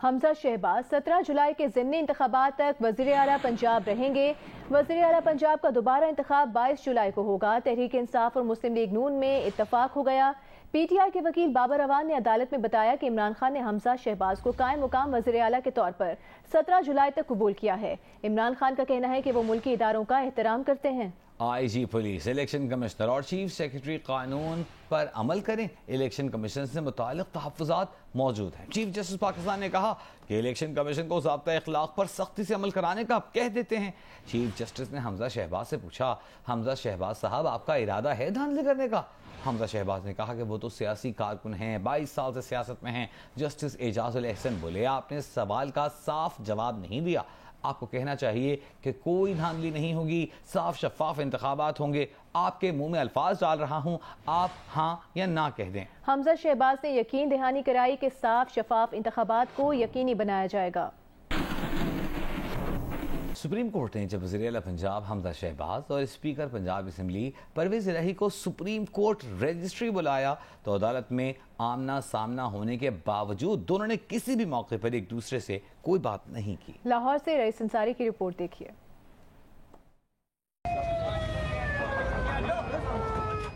حمزہ شہباز 17 جولائی کے ضمنی انتخابات تک وزیر اعلیٰ پنجاب رہیں گے۔ وزیر اعلیٰ پنجاب کا دوبارہ انتخاب 22 جولائی کو ہوگا۔ تحریک انصاف اور مسلم لیگ نون میں اتفاق ہو گیا۔ پی ٹی آئی کے وکیل بابر اوان نے عدالت میں بتایا کہ عمران خان نے حمزہ شہباز کو قائم مقام وزیر اعلیٰ کے طور پر 17 جولائی تک قبول کیا ہے۔ عمران خان کا کہنا ہے کہ وہ ملکی اداروں کا احترام کرتے ہیں۔ آئی جی پولیس، الیکشن کمشنر اور چیف سیکرٹری قانون پر عمل کریں۔ الیکشن کمیشن سے متعلق تحفظات موجود ہیں۔ چیف جسٹس پاکستان نے کہا کہ الیکشن کمیشن کو ضابطہ اخلاق پر سختی سے عمل کرانے کا کہہ دیتے ہیں۔ چیف جسٹس نے حمزہ شہباز سے پوچھا، حمزہ شہباز صاحب آپ کا ارادہ ہے دھاندلی کرنے کا؟ حمزہ شہباز نے کہا کہ وہ تو سیاسی کارکن ہیں، 22 سال سے سیاست میں ہیں۔ جسٹس اعجاز الاحسن بولے آپ نے سوال کا صاف جواب نہیں دیا، آپ کو کہنا چاہیے کہ کوئی دھاندلی نہیں ہوگی، صاف شفاف انتخابات ہوں گے۔ آپ کے منہ میں الفاظ ڈال رہا ہوں، آپ ہاں یا نہ کہہ دیں۔ حمزہ شہباز نے یقین دہانی کرائی کہ صاف شفاف انتخابات کو یقینی بنایا جائے گا۔ سپریم کورٹ نے جب وزیر اعلیٰ پنجاب حمزہ شہباز اور اسپیکر پنجاب اسمبلی پرویز الہی کو سپریم کورٹ رجسٹری بلایا تو عدالت میں آمنا سامنا ہونے کے باوجود دونوں نے کسی بھی موقع پر ایک دوسرے سے کوئی بات نہیں کی۔ لاہور سے رئیس انصاری کی رپورٹ دیکھیے۔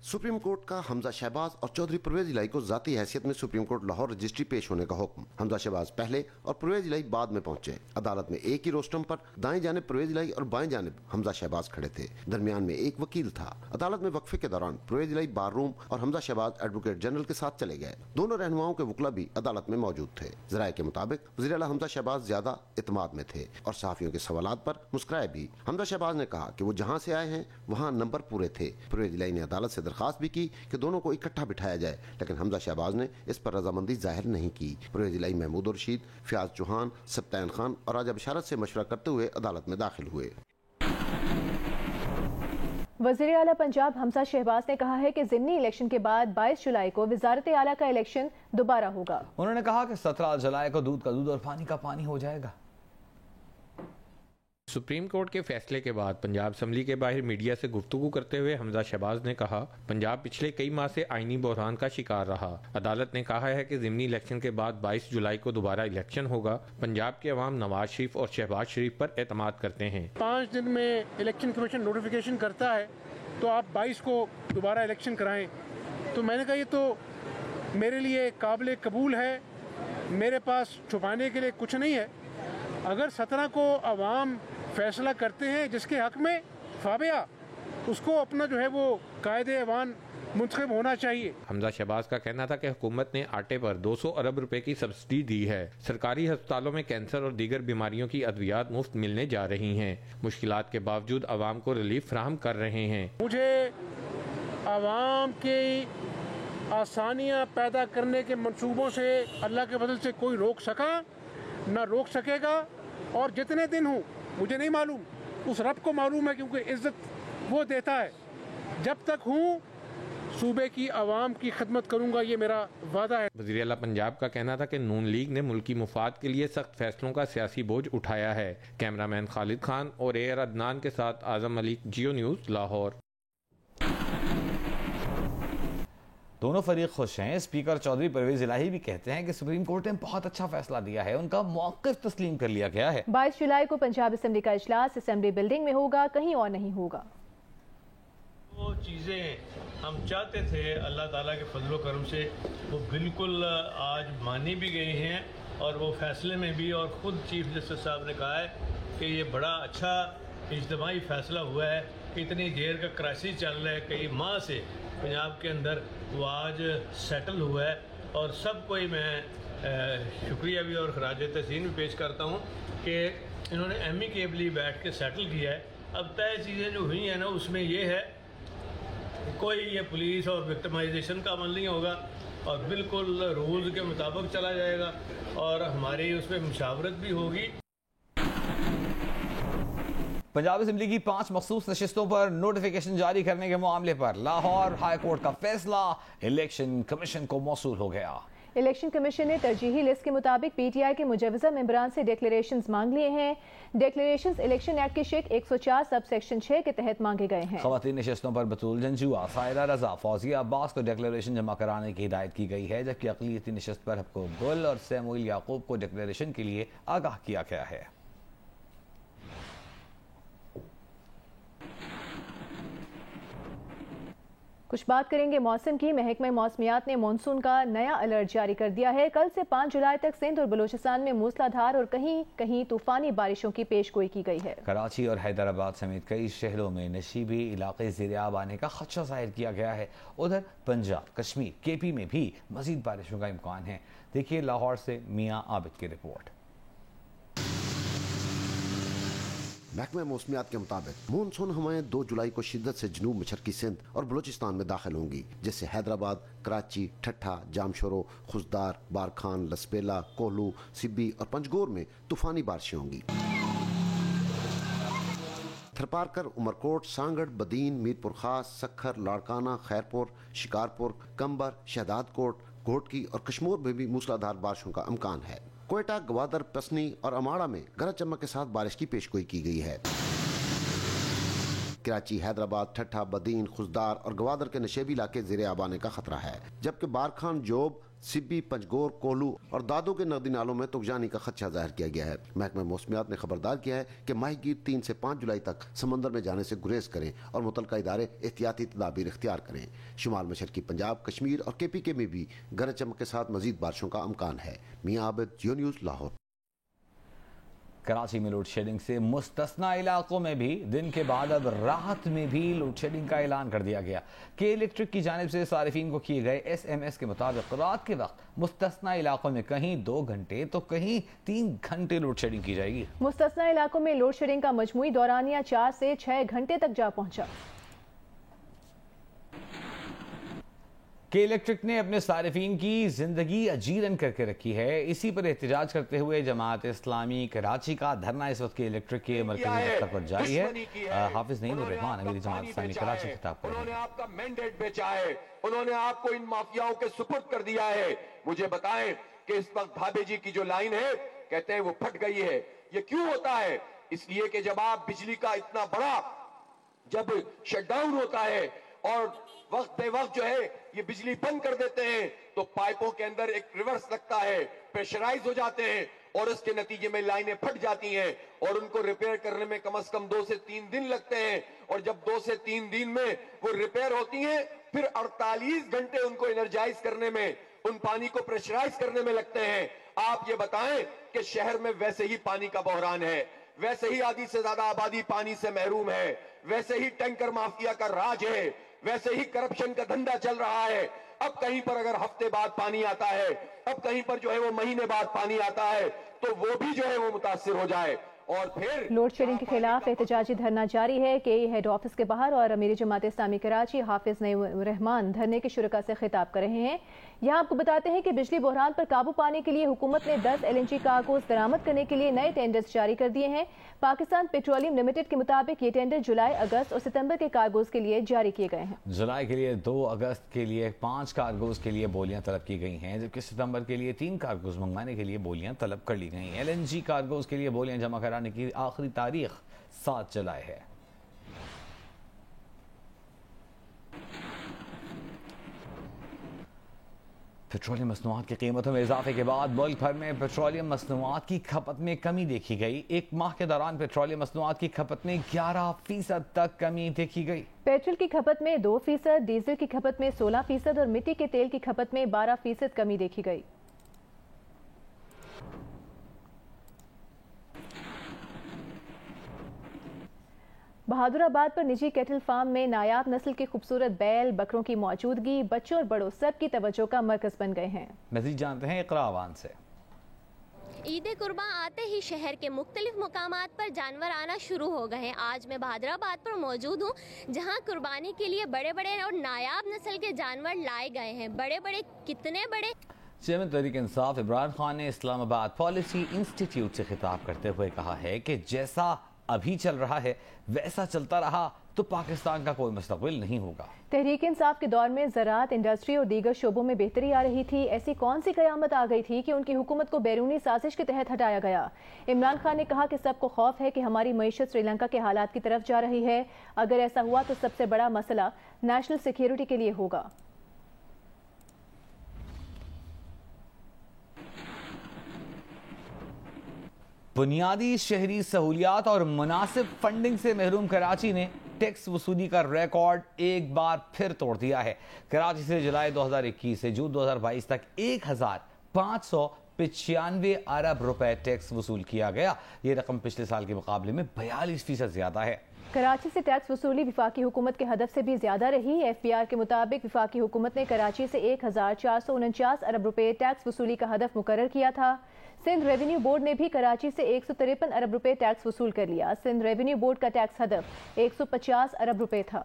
سپریم کورٹ کا حمزہ شہباز اور چودھری پرویز الہی کو ذاتی حیثیت میں سپریم کورٹ لاہور رجسٹری پیش ہونے کا حکم۔ حمزہ شہباز پہلے اور پرویز الہی بعد میں پہنچے۔ عدالت میں ایک ہی روسٹرم پر دائیں جانب پرویز الہی اور بائیں جانب حمزہ شہباز کھڑے تھے، درمیان میں ایک وکیل تھا۔ عدالت میں وقفے کے دوران پرویز الہی بار روم اور حمزہ شہباز ایڈوکیٹ جنرل کے ساتھ چلے گئے۔ دونوں رہنماؤں کے وکلا بھی عدالت میں موجود تھے۔ ذرائع کے مطابق وزیر اعلیٰ حمزہ شہباز زیادہ اعتماد میں تھے اور صحافیوں کے سوالات پر مسکرائے بھی۔ حمزہ شہباز نے کہا کہ وہ جہاں سے آئے ہیں وہاں نمبر پورے تھے۔ پرویز الہی نے عدالت سے درخواست بھی کی کہ دونوں کو اکٹھا بٹھایا جائے، لیکن حمزہ شہباز نے اس پر رضامندی ظاہر نہیں کی۔ پرویز الہی محمود الرشید، فیاض چوہان، سبطین خان اور راجہ بشارت سے مشورہ کرتے ہوئے عدالت میں داخل ہوئے۔ وزیر اعلیٰ پنجاب حمزہ شہباز نے کہا ہے کہ ضمنی الیکشن کے بعد 22 جولائی کو وزارت اعلیٰ کا الیکشن دوبارہ ہوگا۔ انہوں نے کہا کہ 17 جولائی کو دودھ کا دودھ اور پانی کا پانی ہو جائے گا۔ سپریم کورٹ کے فیصلے کے بعد پنجاب اسمبلی کے باہر میڈیا سے گفتگو کرتے ہوئے حمزہ شہباز نے کہا، پنجاب پچھلے کئی ماہ سے آئینی بحران کا شکار رہا۔ عدالت نے کہا ہے کہ ضمنی الیکشن کے بعد 22 جولائی کو دوبارہ الیکشن ہوگا۔ پنجاب کے عوام نواز شریف اور شہباز شریف پر اعتماد کرتے ہیں۔ 5 دن میں الیکشن کمیشن نوٹیفیکیشن کرتا ہے تو آپ 22 کو دوبارہ الیکشن کرائیں، تو میں نے کہا یہ تو میرے لیے قابل قبول ہے، میرے پاس چھپانے کے لیے کچھ نہیں ہے۔ اگر 17 کو عوام فیصلہ کرتے ہیں جس کے حق میں فابیا، اس کو اپنا جو ہے وہ قائد ایوان منتخب ہونا چاہیے۔ حمزہ شہباز کا کہنا تھا کہ حکومت نے آٹے پر 200 ارب روپے کی سبسڈی دی ہے۔ سرکاری ہسپتالوں میں کینسر اور دیگر بیماریوں کی ادویات مفت ملنے جا رہی ہیں۔ مشکلات کے باوجود عوام کو ریلیف فراہم کر رہے ہیں۔ مجھے عوام کی آسانیاں پیدا کرنے کے منصوبوں سے اللہ کے فضل سے کوئی روک سکا نہ روک سکے گا، اور جتنے دن ہوں مجھے نہیں معلوم، اس رب کو معلوم ہے، کیونکہ عزت وہ دیتا ہے۔ جب تک ہوں صوبے کی عوام کی خدمت کروں گا، یہ میرا وعدہ ہے۔ وزیر اعلیٰ پنجاب کا کہنا تھا کہ نون لیگ نے ملکی مفاد کے لیے سخت فیصلوں کا سیاسی بوجھ اٹھایا ہے۔ کیمرہ مین خالد خان اور اے آر عدنان کے ساتھ اعظم علی، جیو نیوز، لاہور۔ دونوں فریق خوش ہیں۔ اسپیکر چودھری پرویز الہی بھی کہتے ہیں کہ سپریم کورٹ نے بہت اچھا فیصلہ دیا ہے، ان کا موقف تسلیم کر لیا گیا ہے۔ 22 جولائی کو پنجاب اسمبلی کا اجلاس اسمبلی بلڈنگ میں ہوگا، کہیں اور نہیں ہوگا۔ وہ چیزیں ہم چاہتے تھے اللہ تعالیٰ کے فضل و کرم سے وہ بالکل آج مانی بھی گئی ہیں، اور وہ فیصلے میں بھی، اور خود چیف جسٹس صاحب نے کہا ہے کہ یہ بڑا اچھا اجتماعی فیصلہ ہوا ہے کہ اتنی دیر کا کرائسس چل رہا ہے کئی ماہ سے پنجاب کے اندر، وہ آج سیٹل ہوا ہے، اور سب کو ہی میں شکریہ بھی اور خراج تحسین بھی پیش کرتا ہوں کہ انہوں نے ایمیکیبلی بیٹھ کے سیٹل کیا ہے۔ اب طے چیزیں جو ہوئی ہیں نا، اس میں یہ ہے کوئی یہ پولیس اور وکٹمائزیشن کا عمل نہیں ہوگا، اور بالکل رولز کے مطابق چلا جائے گا، اور ہماری اس میں مشاورت بھی ہوگی۔ پنجاب اسمبلی کی 5 مخصوص نشستوں پر نوٹیفیکیشن جاری کرنے کے معاملے پر لاہور ہائی کورٹ کا فیصلہ الیکشن کمیشن کو موصول ہو گیا۔ الیکشن کمیشن نے ترجیحی لسٹ کے مطابق پی ٹی آئی کے مجوزہ ممبران سے ڈکلیریشنز مانگ لیے ہیں. ڈکلیریشنز الیکشن ایکٹ کی شق 104 سب سیکشن 6 کے تحت مانگے گئے ہیں. خواتین نشستوں پر بطول جنجوعہ سائرہ رضا، فوزیہ عباس کو ڈکلیریشن جمع کرانے کی ہدایت کی گئی ہے، جبکہ اقلیتی نشست پر حقوق گل اور سیموئل یعقوب کو ڈکلیریشن کے لیے آگاہ کیا گیا ہے. کچھ بات کریں گے موسم کی. محکمہ موسمیات نے مانسون کا نیا الرٹ جاری کر دیا ہے. کل سے 5 جولائی تک سندھ اور بلوچستان میں موسلادھار اور کہیں کہیں طوفانی بارشوں کی پیش گوئی کی گئی ہے. کراچی اور حیدرآباد سمیت کئی شہروں میں نشیبی علاقے زیر آب آنے کا خدشہ ظاہر کیا گیا ہے. ادھر پنجاب، کشمیر، کے پی میں بھی مزید بارشوں کا امکان ہے. دیکھیے لاہور سے میاں عابد کی رپورٹ. محکمہ موسمیات کے مطابق مونسون ہوائیں 2 جولائی کو شدت سے جنوب مشرقی سندھ اور بلوچستان میں داخل ہوں گی، جس سے حیدرآباد، کراچی، ٹھٹھہ، جامشورو، خزدار، بارکھان، لسپیلا، کوہلو، سبی اور پنجگور میں طوفانی بارشیں ہوں گی. تھرپارکر، عمرکوٹ، سانگڑ، بدین، میرپور خاص، سکھر، لاڑکانہ، خیرپور، شکارپور، کمبر، شہداد کوٹ، گھوٹکی اور کشمور میں بھی موسلادھار بارشوں کا امکان ہے. کوئٹہ، گوادر، پسنی اور اماڑہ میں گرج چمک کے ساتھ بارش کی پیشگوئی کی گئی ہے. کراچی، حیدرآباد، ٹھٹھہ، بدین، خزدار اور گوادر کے نشیبی علاقے زیر آب آنے کا خطرہ ہے، جبکہ بارکھان، جوب، سبی، پنجگور، کولو اور دادو کے نقدی نالوں میں تغیانی کا خدشہ ظاہر کیا گیا ہے. محکمہ موسمیات نے خبردار کیا ہے کہ ماہی گیر 3 سے 5 جولائی تک سمندر میں جانے سے گریز کریں اور متعلقہ ادارے احتیاطی تدابیر اختیار کریں. شمال مشرقی پنجاب، کشمیر اور کے پی کے میں بھی گرج چمک کے ساتھ مزید بارشوں کا امکان ہے. میاں عابد، جیو نیوز، لاہور. کراچی میں لوڈ شیڈنگ سے مستثنا علاقوں میں بھی دن کے بعد اب راحت میں بھی لوڈ شیڈنگ کا اعلان کر دیا گیا. کہ الیکٹرک کی جانب سے صارفین کو کیے گئے ایس ایم ایس کے مطابق رات کے وقت مستثنا علاقوں میں کہیں 2 گھنٹے تو کہیں 3 گھنٹے لوڈ شیڈنگ کی جائے گی. مستثنا علاقوں میں لوڈ شیڈنگ کا مجموعی دورانیہ 4 سے 6 گھنٹے تک جا پہنچا. کہ الیکٹرک نے اپنے صارفین کی زندگی اجیرن کر کے رکھی ہے. اسی پر احتجاج کرتے ہوئے جماعت اسلامی کراچی کا دھرنا اس وقت کے الیکٹرک کے مرکزی دفتر پر جاری ہے. حافظ نعیم الرحمان امیر جماعت اسلامی کراچی خطاب کر رہے ہیں. انہوں نے آپ کا مینڈیٹ بیچا ہے، انہوں نے آپ کو ان مافیاؤں کے سپرد کر دیا ہے. مجھے بتائیں کہ اس وقت بھابے جی کی جو لائن ہے کہتے ہیں وہ پھٹ گئی ہے. یہ کیوں ہوتا ہے؟ اس لیے کہ جب آپ بجلی کا اتنا بڑا جب شٹ ڈاؤن ہوتا ہے اور وقت بے وقت جو ہے یہ بجلی بند کر دیتے ہیں تو پائپوں کے اندر ایک ریورس لگتا ہے، پریشرائز ہو جاتے ہیں اور اس کے نتیجے میں لائنیں پھٹ جاتی ہیں اور ان کو ریپیئر کرنے میں کم از کم 2 سے 3 دن لگتے ہیں. اور جب 2 سے 3 دن میں وہ ریپیئر ہوتی ہیں پھر 48 گھنٹے ان کو انرجائز کرنے میں، ان پانی کو پریشرائز کرنے میں لگتے ہیں. آپ یہ بتائیں کہ شہر میں ویسے ہی پانی کا بحران ہے، ویسے ہی آدھی سے زیادہ آبادی پانی سے محروم ہے، ویسے ہی ٹینکر مافیا کا راج ہے، ویسے ہی کرپشن کا دھندا چل رہا ہے. اب کہیں پر اگر ہفتے بعد پانی آتا ہے، اب کہیں پر جو ہے وہ مہینے بعد پانی آتا ہے تو وہ بھی جو ہے وہ متاثر ہو جائے. اور پھر لوڈ شیڈنگ کے خلاف احتجاجی دھرنا جاری ہے. کے ہیڈ آفس کے باہر اور امیر جماعت اسلامی کراچی حافظ نعیم الرحمان دھرنے کے شرکاء سے خطاب کر رہے ہیں. یہاں آپ کو بتاتے ہیں کہ بجلی بحران پر قابو پانے کے لیے حکومت نے 10 LNG کارگوز درآمد کرنے کے لیے نئے ٹینڈرز جاری کر دیے ہیں. پاکستان پیٹرولیم لمیٹڈ کے مطابق یہ ٹینڈر جولائی، اگست اور ستمبر کے کارگوز کے لیے جاری کیے گئے ہیں. جولائی کے لیے 2 اگست کے لیے 5 کارگوز کے لیے بولیاں طلب کی گئی ہیں، جبکہ ستمبر کے لیے 3 کارگوز منگوانے کے لیے بولیاں طلب کر لی گئی ہیں. LNG کارگوز کے لیے بولیاں جمع کرانے کی آخری تاریخ 7 جولائی ہے. پیٹرولیم مصنوعات کی قیمتوں میں اضافے کے بعد ملک بھر میں پیٹرولیم مصنوعات کی کھپت میں کمی دیکھی گئی. 1 ماہ کے دوران پیٹرولیم مصنوعات کی کھپت میں 11% تک کمی دیکھی گئی. پیٹرول کی کھپت میں 2%، ڈیزل کی کھپت میں 16% اور مٹی کے تیل کی کھپت میں 12% کمی دیکھی گئی. بہادر آباد پر نجی کیٹل فارم میں نایاب نسل کے خوبصورت بیل بکروں کی موجودگی بچوں اور بڑوں سب کی توجہ کا مرکز بن گئے ہیں. مزید جانتے ہیں اقرا عوان سے. عید قربان آتے ہی شہر کے مختلف مقامات پر جانور آنا شروع ہو گئے ہیں. آج میں بہادر آباد پر موجود ہوں جہاں قربانی کے لیے بڑے بڑے اور نایاب نسل کے جانور لائے گئے ہیں. بڑے بڑے کتنے بڑے؟ چیئرمین تحریک انصاف عمران خان نے اسلام آباد پالیسی انسٹی ٹیوٹ سے خطاب کرتے ہوئے کہا ہے کہ جیسا ابھی چل رہا ہے ویسا چلتا رہا تو پاکستان کا کوئی مستقبل نہیں ہوگا۔ تحریک انصاف کے دور میں زراعت، انڈسٹری اور دیگر شعبوں میں بہتری آ رہی تھی، ایسی کون سی قیامت آ گئی تھی کہ ان کی حکومت کو بیرونی سازش کے تحت ہٹایا گیا؟ عمران خان نے کہا کہ سب کو خوف ہے کہ ہماری معیشت سری لنکا کے حالات کی طرف جا رہی ہے، اگر ایسا ہوا تو سب سے بڑا مسئلہ نیشنل سیکیورٹی کے لیے ہوگا۔ بنیادی شہری سہولیات اور مناسب فنڈنگ سے محروم کراچی نے ٹیکس وصولی کا ریکارڈ ایک بار پھر توڑ دیا ہے۔ کراچی سے جولائی 2021 سے جون 2022 تک 1595 ارب روپے ٹیکس وصول کیا گیا۔ یہ رقم پچھلے سال کے مقابلے میں 42% زیادہ ہے۔ کراچی سے ٹیکس وصولی وفاقی حکومت کے ہدف سے بھی زیادہ رہی۔ ایف بی آر کے مطابق وفاقی حکومت نے کراچی سے 1449 ارب روپے ٹیکس وصولی کا ہدف مقرر کیا تھا۔ سندھ ریونیو بورڈ نے بھی کراچی سے 153 ارب روپے ٹیکس وصول کر لیا۔ سندھ ریونیو بورڈ کا ٹیکس ہدف 150 ارب روپے تھا۔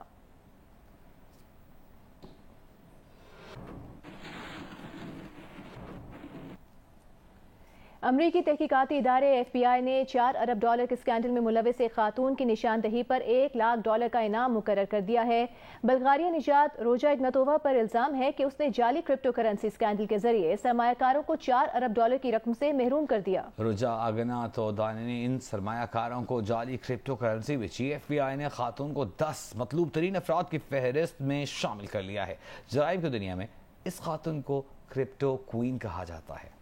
امریکی تحقیقاتی ادارے ایف بی آئی نے 4 ارب ڈالر کے سکینڈل میں ملوث ایک خاتون کی نشاندہی پر $1 لاکھ کا انعام مقرر کر دیا ہے۔ بلغاریہ نژاد روجا اگناتووا پر الزام ہے کہ اس نے جعلی کرپٹو کرنسی سکینڈل کے ذریعے سرمایہ کاروں کو 4 ارب ڈالر کی رقم سے محروم کر دیا۔ روجا اگناتووا نے ان سرمایہ کاروں کو جعلی کرپٹو کرنسی بیچی۔ ایف بی آئی نے خاتون کو 10 مطلوب ترین افراد کی فہرست میں شامل کر لیا ہے۔ جرائم کی دنیا میں اس خاتون کو کرپٹو کوئین کہا جاتا ہے۔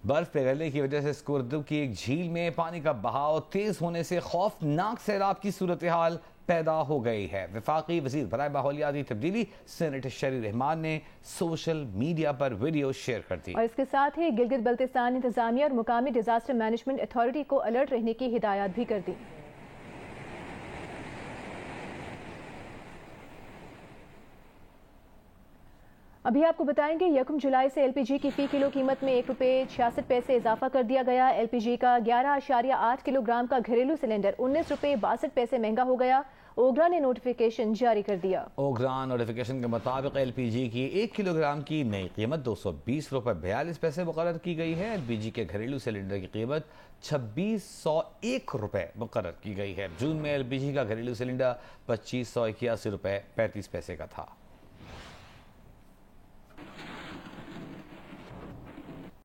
برف پگھلنے کی وجہ سے اسکردو کی ایک جھیل میں پانی کا بہاؤ تیز ہونے سے خوفناک سیلاب کی صورتحال پیدا ہو گئی ہے۔ وفاقی وزیر برائے ماحولیاتی تبدیلی سینیٹر شری رحمان نے سوشل میڈیا پر ویڈیو شیئر کر دی، اور اس کے ساتھ ہی گلگت بلتستان انتظامیہ اور مقامی ڈیزاسٹر مینجمنٹ اتھارٹی کو الرٹ رہنے کی ہدایات بھی کر دی۔ ابھی آپ کو بتائیں گے 1 جولائی سے ایل پی جی کی فی کلو قیمت میں $1.66 اضافہ کر دیا گیا۔ ایل پی جی کا 11.8 کلو گرام کا گھریلو سلنڈر $19.62 مہنگا ہو گیا۔ اوگرا نے نوٹیفیکیشن جاری کر دیا۔ اوگرا نوٹیفیکیشن کے مطابق ایل پی جی کی 1 کلو گرام کی نئی قیمت $220.42 مقرر کی گئی ہے۔ ایل پی جی کے گھریلو سلنڈر کی قیمت $2601 مقرر کی گئی ہے۔ جون میں ایل پی جی کا گھریلو سلنڈر $2581.35 کا تھا۔